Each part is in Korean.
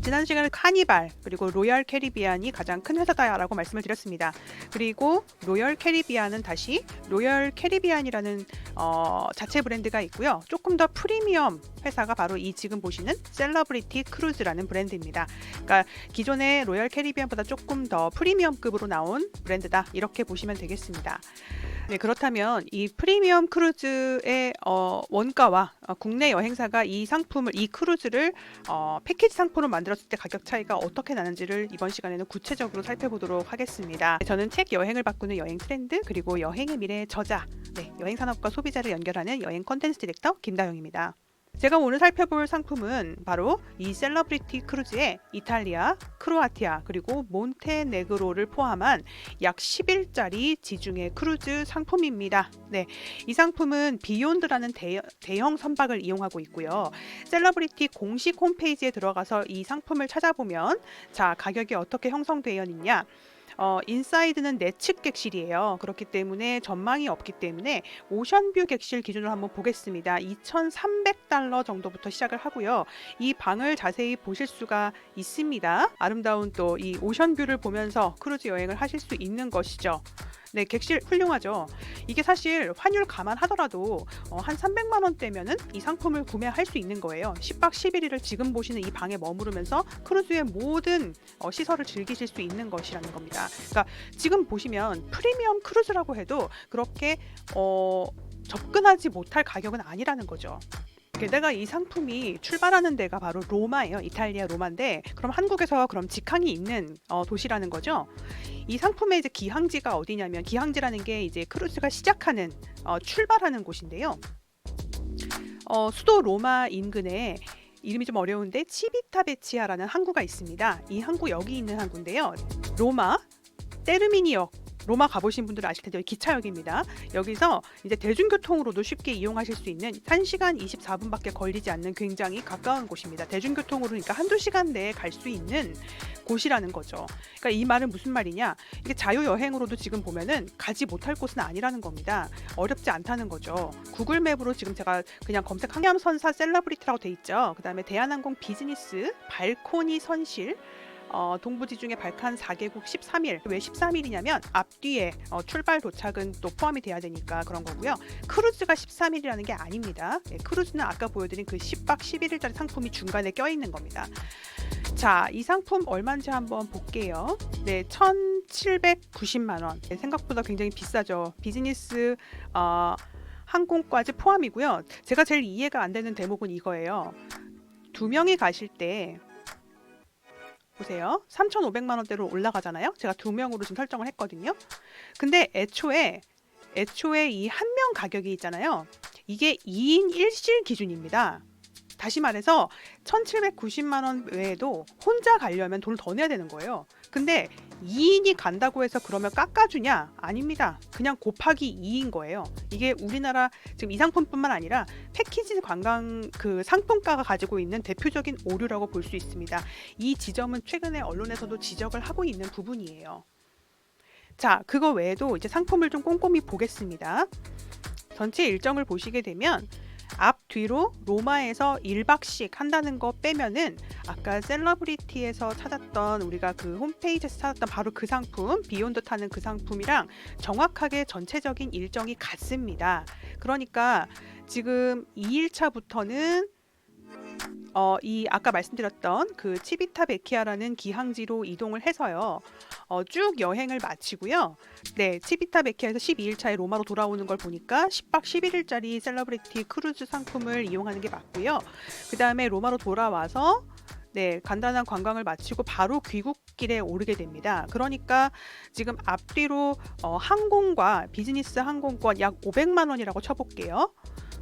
지난 시간에 카니발 그리고 로얄 캐리비안이 가장 큰 회사다라고 말씀을 드렸습니다. 그리고 로얄 캐리비안은 다시 로얄 캐리비안이라는 자체 브랜드가 있고요. 조금 더 프리미엄 회사가 바로 이 지금 보시는 셀러브리티 크루즈라는 브랜드입니다. 그러니까 기존의 로얄 캐리비안보다 조금 더 프리미엄급으로 나온 브랜드다, 이렇게 보시면 되겠습니다. 네, 그렇다면 이 프리미엄 크루즈의 원가와 국내 여행사가 이 상품을, 이 크루즈를 패키지 상품으로 만들었을 때 가격 차이가 어떻게 나는지를 이번 시간에는 구체적으로 살펴보도록 하겠습니다. 저는 책 여행을 바꾸는 여행 트렌드, 그리고 여행의 미래의 저자, 여행 산업과 소비자를 연결하는 여행 컨텐츠 디렉터 김다영입니다. 제가 오늘 살펴볼 상품은 바로 이 셀러브리티 크루즈의 이탈리아, 크로아티아, 그리고 몬테네그로를 포함한 약 10일짜리 지중해 크루즈 상품입니다. 이 상품은 비욘드라는 대형 선박을 이용하고 있고요. 셀러브리티 공식 홈페이지에 들어가서 이 상품을 찾아보면, 자, 가격이 어떻게 형성되어 있냐? 인사이드는 내측 객실이에요. 그렇기 때문에 전망이 없기 때문에 오션뷰 객실 기준으로 한번 보겠습니다. 2,300달러 정도부터 시작을 하고요. 이 방을 자세히 보실 수가 있습니다. 아름다운 또 이 오션뷰를 보면서 크루즈 여행을 하실 수 있는 것이죠. 네, 객실 훌륭하죠. 이게 사실 환율 감안하더라도 한 300만 원대면은 이 상품을 구매할 수 있는 거예요. 10박 11일을 지금 보시는 이 방에 머무르면서 크루즈의 모든 시설을 즐기실 수 있는 것이라는 겁니다. 그러니까 지금 보시면 프리미엄 크루즈라고 해도 그렇게 접근하지 못할 가격은 아니라는 거죠. 게다가 이 상품이 출발하는 데가 바로 로마예요. 이탈리아 로마인데, 그럼 한국에서 그럼 직항이 있는 도시라는 거죠. 이 상품의 이제 기항지가 어디냐면, 기항지라는 게 이제 크루즈가 시작하는 출발하는 곳인데요. 수도 로마 인근에 이름이 좀 어려운데 치비타베치아라는 항구가 있습니다. 이 항구, 여기 있는 항구인데요. 로마 테르미니역, 로마 가보신 분들은 아실 텐데 기차역입니다. 여기서 이제 대중교통으로도 쉽게 이용하실 수 있는 1시간 24분밖에 걸리지 않는 굉장히 가까운 곳입니다. 대중교통으로, 그러니까 한두 시간 내에 갈 수 있는 곳이라는 거죠. 그러니까 이 말은 무슨 말이냐? 이게 자유여행으로도 지금 보면은 가지 못할 곳은 아니라는 겁니다. 어렵지 않다는 거죠. 구글 맵으로 지금 제가 그냥 검색한 선사 셀러브리티라고 돼 있죠. 그 다음에 대한항공 비즈니스 발코니 선실, 동부지중해 발칸 4개국 13일. 왜 13일이냐면 앞뒤에 출발 도착은 또 포함이 돼야 되니까 그런 거고요. 크루즈가 13일이라는 게 아닙니다. 크루즈는 아까 보여드린 그 10박 11일짜리 상품이 중간에 껴있는 겁니다. 자, 이 상품 얼마인지 한번 볼게요. 1,790만 원. 생각보다 굉장히 비싸죠. 비즈니스 항공까지 포함이고요. 제가 제일 이해가 안 되는 대목은 이거예요. 두 명이 가실 때 보세요. 3,500만 원대로 올라가잖아요. 제가 두 명으로 지금 설정을 했거든요. 근데 애초에 이 한 명 가격이 있잖아요. 이게 2인 1실 기준입니다. 다시 말해서 1,790만 원 외에도 혼자 가려면 돈을 더 내야 되는 거예요. 근데 2인이 간다고 해서 그러면 깎아주냐? 아닙니다. 그냥 곱하기 2인 거예요. 이게 우리나라 지금 이 상품뿐만 아니라 패키지 관광 그 상품가가 가지고 있는 대표적인 오류라고 볼 수 있습니다. 이 지점은 최근에 언론에서도 지적을 하고 있는 부분이에요. 자, 그거 외에도 이제 상품을 좀 꼼꼼히 보겠습니다. 전체 일정을 보시게 되면 앞 뒤로 로마에서 1박씩 한다는 거 빼면은 아까 셀러브리티에서 찾았던, 우리가 그 홈페이지에서 찾았던 바로 그 상품, 비욘드 타는 그 상품이랑 정확하게 전체적인 일정이 같습니다. 그러니까 지금 2일차부터는 이 아까 말씀드렸던 그 치비타 베키아라는 기항지로 이동을 해서요. 쭉 여행을 마치고요. 치비타 베키아에서 12일차에 로마로 돌아오는 걸 보니까 10박 11일짜리 셀러브리티 크루즈 상품을 이용하는 게 맞고요. 그 다음에 로마로 돌아와서 간단한 관광을 마치고 바로 귀국길에 오르게 됩니다. 그러니까 지금 앞뒤로 항공과 비즈니스 항공권 약 500만 원이라고 쳐볼게요.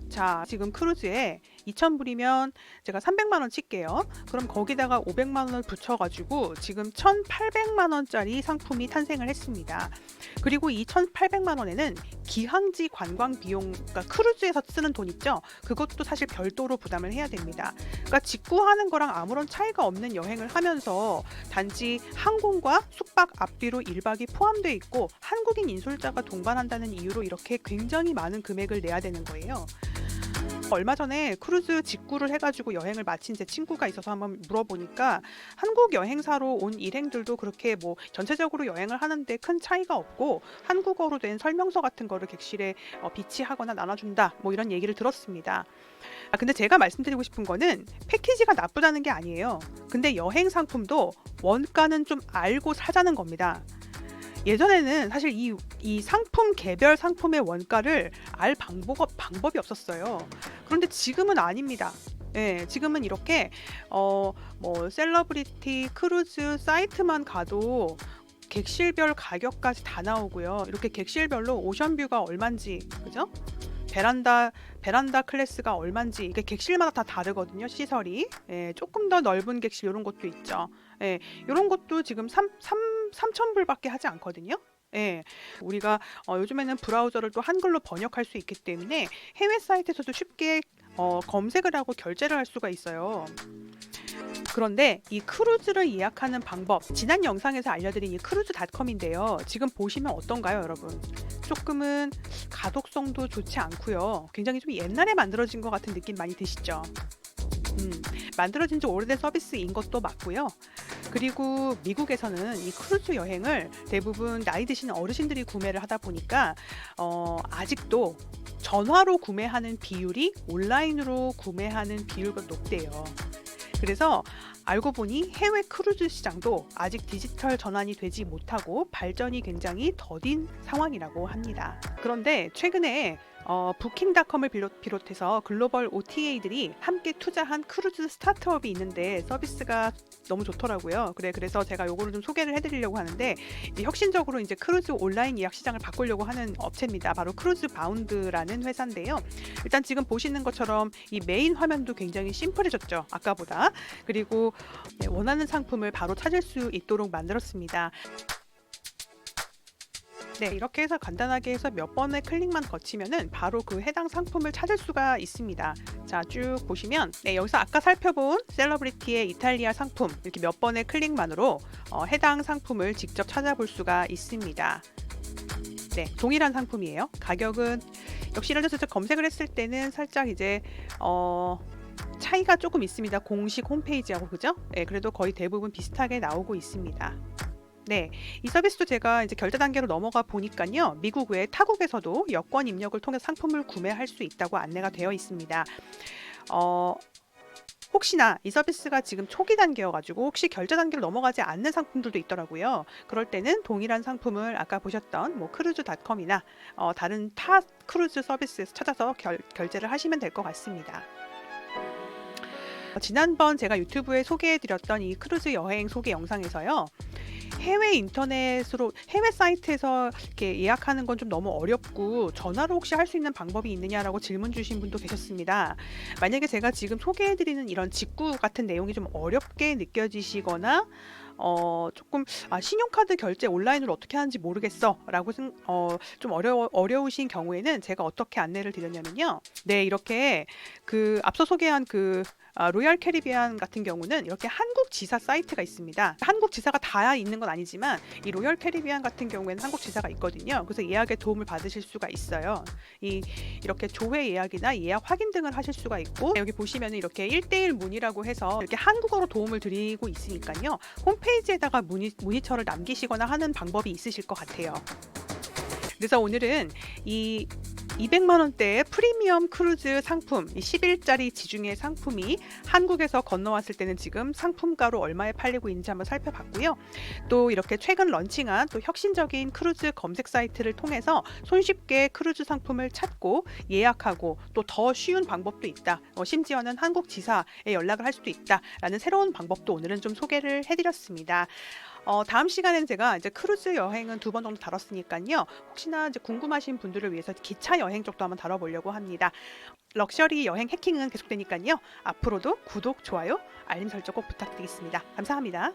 자, 지금 크루즈에 2,000불이면 제가 300만 원 칠게요. 그럼 거기다가 500만 원을 붙여가지고 지금 1,800만 원짜리 상품이 탄생을 했습니다. 그리고 이 1,800만 원에는 기항지 관광 비용, 그러니까 크루즈에서 쓰는 돈 있죠? 그것도 사실 별도로 부담을 해야 됩니다. 그러니까 직구하는 거랑 아무런 차이가 없는 여행을 하면서 단지 항공과 숙박 앞뒤로 1박이 포함되어 있고 한국인 인솔자가 동반한다는 이유로 이렇게 굉장히 많은 금액을 내야 되는 거예요. 얼마 전에 크루즈 직구를 해가지고 여행을 마친 제 친구가 있어서 한번 물어보니까 한국 여행사로 온 일행들도 그렇게 뭐 전체적으로 여행을 하는데 큰 차이가 없고 한국어로 된 설명서 같은 거를 객실에 비치하거나 나눠준다 뭐 이런 얘기를 들었습니다. 근데 제가 말씀드리고 싶은 거는 패키지가 나쁘다는 게 아니에요. 근데 여행 상품도 원가는 좀 알고 사자는 겁니다. 예전에는 사실 이 상품 개별 상품의 원가를 알 방법이 없었어요. 그런데 지금은 아닙니다. 예, 지금은 이렇게 뭐 셀러브리티 크루즈 사이트만 가도 객실별 가격까지 다 나오고요. 이렇게 객실별로 오션뷰가 얼마인지, 그죠? 베란다 클래스가 얼마인지 이게 객실마다 다 다르거든요. 시설이. 예, 조금 더 넓은 객실 이런 것도 있죠. 예, 이런 것도 지금 3,000불밖에 하지 않거든요. 예, 우리가 요즘에는 브라우저를 또 한글로 번역할 수 있기 때문에 해외 사이트에서도 쉽게 검색을 하고 결제를 할 수가 있어요. 그런데 이 크루즈를 예약하는 방법, 지난 영상에서 알려드린 이 크루즈닷컴인데요. 지금 보시면 어떤가요, 여러분? 조금은 가독성도 좋지 않고요. 굉장히 좀 옛날에 만들어진 것 같은 느낌 많이 드시죠? 만들어진 지 오래된 서비스인 것도 맞고요. 그리고 미국에서는 이 크루즈 여행을 대부분 나이 드신 어르신들이 구매를 하다 보니까 아직도 전화로 구매하는 비율이 온라인으로 구매하는 비율보다 높대요. 그래서 알고 보니 해외 크루즈 시장도 아직 디지털 전환이 되지 못하고 발전이 굉장히 더딘 상황이라고 합니다. 그런데 최근에 부킹닷컴을 비롯해서 글로벌 OTA들이 함께 투자한 크루즈 스타트업이 있는데 서비스가 너무 좋더라고요. 그래서 제가 요거를 좀 소개를 해드리려고 하는데 이제 혁신적으로 이제 크루즈 온라인 예약 시장을 바꾸려고 하는 업체입니다. 바로 크루즈 바운드라는 회사인데요. 일단 지금 보시는 것처럼 이 메인 화면도 굉장히 심플해졌죠. 아까보다. 그리고 원하는 상품을 바로 찾을 수 있도록 만들었습니다. 네, 이렇게 해서 간단하게 해서 몇 번의 클릭만 거치면은 바로 그 해당 상품을 찾을 수가 있습니다. 자, 쭉 보시면 여기서 아까 살펴본 셀러브리티의 이탈리아 상품 이렇게 몇 번의 클릭만으로 해당 상품을 직접 찾아볼 수가 있습니다. 네, 동일한 상품이에요. 가격은 역시 이런 데서 검색을 했을 때는 살짝 이제 차이가 조금 있습니다. 공식 홈페이지하고, 그죠? 네, 그래도 거의 대부분 비슷하게 나오고 있습니다. 네, 이 서비스도 제가 이제 결제 단계로 넘어가 보니까요, 미국 외 타국에서도 여권 입력을 통해 상품을 구매할 수 있다고 안내가 되어 있습니다. 혹시나 이 서비스가 지금 초기 단계여가지고 혹시 결제 단계로 넘어가지 않는 상품들도 있더라고요. 그럴 때는 동일한 상품을 아까 보셨던 뭐 크루즈닷컴이나 다른 타 크루즈 서비스에서 찾아서 결제를 하시면 될 것 같습니다. 지난번 제가 유튜브에 소개해드렸던 이 크루즈 여행 소개 영상에서요, 해외 인터넷으로 해외 사이트에서 이렇게 예약하는 건 좀 너무 어렵고 전화로 혹시 할 수 있는 방법이 있느냐라고 질문 주신 분도 계셨습니다. 만약에 제가 지금 소개해드리는 이런 직구 같은 내용이 좀 어렵게 느껴지시거나 조금 신용카드 결제 온라인으로 어떻게 하는지 모르겠어 라고 좀 어려우신 경우에는 제가 어떻게 안내를 드렸냐면요, 네, 이렇게 그 앞서 소개한 그 로얄 캐리비안 같은 경우는 이렇게 한국 지사 사이트가 있습니다. 한국 지사가 다 있는 건 아니지만 이 로얄 캐리비안 같은 경우에는 한국 지사가 있거든요. 그래서 예약에 도움을 받으실 수가 있어요. 이렇게 조회 예약이나 예약 확인 등을 하실 수가 있고, 여기 보시면 이렇게 1:1 문의라고 해서 이렇게 한국어로 도움을 드리고 있으니까요, 홈페이지에다가 문의처를 남기시거나 하는 방법이 있으실 것 같아요. 그래서 오늘은 이 200만 원대의 프리미엄 크루즈 상품, 10일짜리 지중해 상품이 한국에서 건너왔을 때는 지금 상품가로 얼마에 팔리고 있는지 한번 살펴봤고요. 또 이렇게 최근 런칭한 또 혁신적인 크루즈 검색 사이트를 통해서 손쉽게 크루즈 상품을 찾고 예약하고 또 더 쉬운 방법도 있다. 심지어는 한국 지사에 연락을 할 수도 있다라는 새로운 방법도 오늘은 좀 소개를 해드렸습니다. 다음 시간에는 제가 이제 크루즈 여행은 2번 정도 다뤘으니까요, 혹시나 이제 궁금하신 분들을 위해서 기차 여행 쪽도 한번 다뤄보려고 합니다. 럭셔리 여행 해킹은 계속되니까요, 앞으로도 구독, 좋아요, 알림 설정 꼭 부탁드리겠습니다. 감사합니다.